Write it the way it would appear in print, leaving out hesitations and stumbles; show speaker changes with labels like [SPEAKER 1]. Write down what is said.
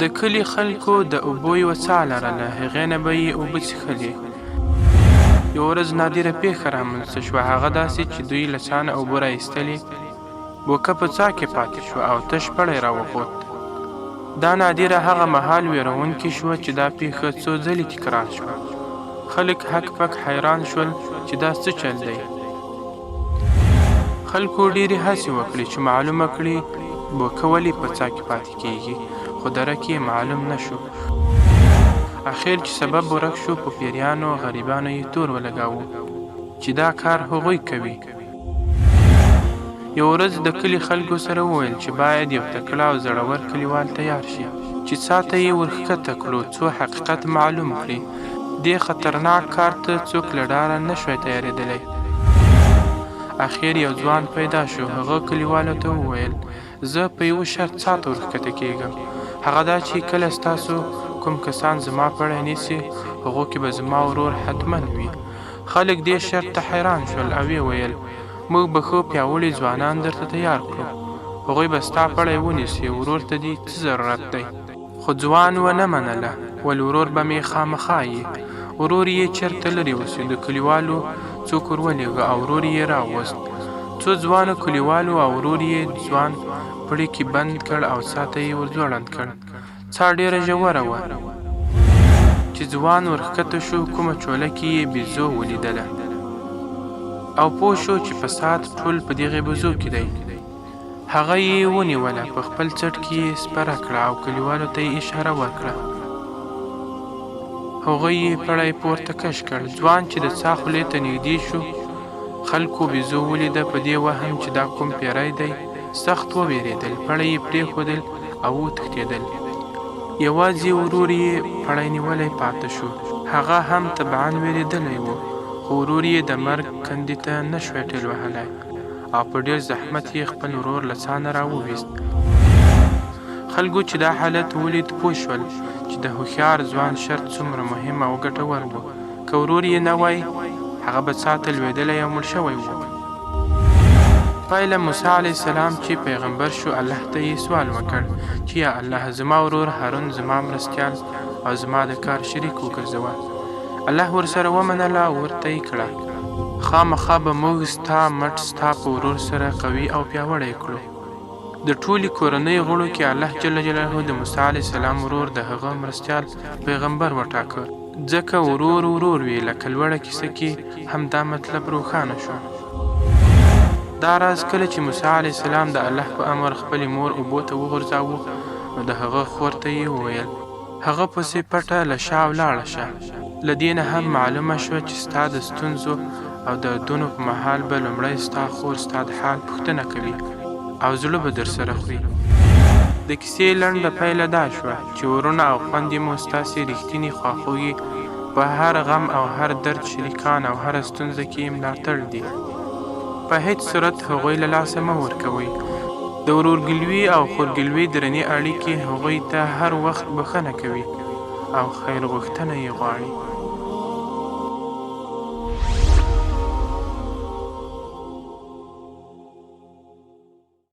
[SPEAKER 1] د کلي خلکو د اوبو یوه څاه لرله، هغې نه به یې اوبه څښلې. یوه ورځ نادره پېښه رامنځته شوه، هغه داسې چې دوی له څاه نه اوبه رایستلې. بوکه په څاه کې پاتې شوه او تش پړی راوخوت. دا نادره هغه مهال ویرونکې شوه چې دا پېښه څو ځلې تکرار شوه. خلک هک پک حیران شول چې دا څه چل دی. خلکو ډېرې هڅې وکړې چې معلومه کړي بوکه ولې په څاه کې پاتې کېږي، خو درک یې معلوم نه شو. اخر چې سبب ورک شو، په پیریانو او غریبانو یې تور ولګاوه چې دا کار هغوی کوي. یو ورځ د کلي خلکو سره وویل چې باید یو تکړه او زړور کلیوال تیار شي چې څاه ته یې ورښکته کړو څو حقیقت معلوم کړي. دې خطرناک کار ته څوک له ډاره نه شوی تیارېدلی. اخر یو ځوان پیدا شو. هغه کلیوالو ته وویل زه په یوه شرط څاه ته ورښکته کېږم، هغه دا چې کله ستاسو کوم کسان زما پړی نیسي هغو کې به زما ورور حتما وي. خلک دې شرط ته حیران شول او ویې ویل موږ به ښه پیاوړي ځوانان درته تیار کړو، هغوی به ستا پړی ونیسي، ورور ته دې څه ضرورت دی؟ خو ځوان ونه منله، ول ورور به مې خامخا یي. ورور یې چېرته لرې اوسېدو، کلیوالو څوک ور ولېږه او ورور یې راووست. څو ځوانو کلیوالو او ورور یې ځوان پړي کې بند کړ او څاه ته یې ور ځوړند کړ. څاه ډېره ژوره وه. چې ځوان ورښکته شو، کومه چوله کې یې بیزو ولیدله او پوه شو چې فساد ټول په دغې بیزو کې دی. هغه یې ونیوله، په خپل څټ کې یې سپره کړه او کلیوالو ته یې اشاره وکړه. هغوی یې پړی پورته کش کړ. ځوان چې د څاه خولې ته نږدې شو، خلکو بیزو ولیده. په دې وهم چې دا کوم پیری دی سخت وویرېدل، پړی یې پرېښودل او وتښتېدل. یوازې ورور یې پړی نیولی پاته شو. هغه هم طبعا ویرېدلی و، خو ورور یې د مرګ کندې ته نه شوی ټېل وهلی او په ډېر زحمت یې خپل ورور له څاه نه راوویست. خلکو چې دا حالت ولید پوه شول چې د هوښیار ځوان شرط څومره مهم او ګټور و. که ورور یې نه وای، هغه به څاه ته لوېدلی او مړ شوی و. پایله موسی علیه السلام چې پیغمبر شو، الله ته یې سوال وکړ چې یا الله زما ورور هارون زما مرستیال او زما د کار شریک وګرځوه. الله ورسره ومنله او ورته یې کړه خامخا به موږ ستا مټ ستا په ورور سره قوي او پیاوړی کړو. د ټولې کورنۍ غړو کې الله جل جلاله د موسی علیه السلام ورور د هغه مرستیال پیغمبر وټاکه، ځکه ورور ورور وي. لکه لوړه کیسه کې هم دا مطلب روښانه شو. دا راز کله چې موسی علیه السلام د الله په امر خپلې مور اوبو ته وغورځاوه، نو د هغه خور ته یې وویل هغه پسې پټه له شا ولاړه شه. له دې نه هم معلومه شوه چې ستا د ستونزو او دردونو په مهال به لومړی ستا خور ستا د حال پوښتنه کوي او زړه به در سره خوري. د کیسې لنډه پایله دا شوه چې ورونه او خویندې مو ستاسې رښتینې خواخوږي، په هر غم او هر درد شریکان او هره ستونزه کې ملاتړ دي. په هیڅ صورت هغوی له لاسه مه ورکوئ. د ورورګلوي او خورګلوي درنې اړیکې هغوی ته هر وخت بښنه کوي او خیر غوښتنه یې غواړي.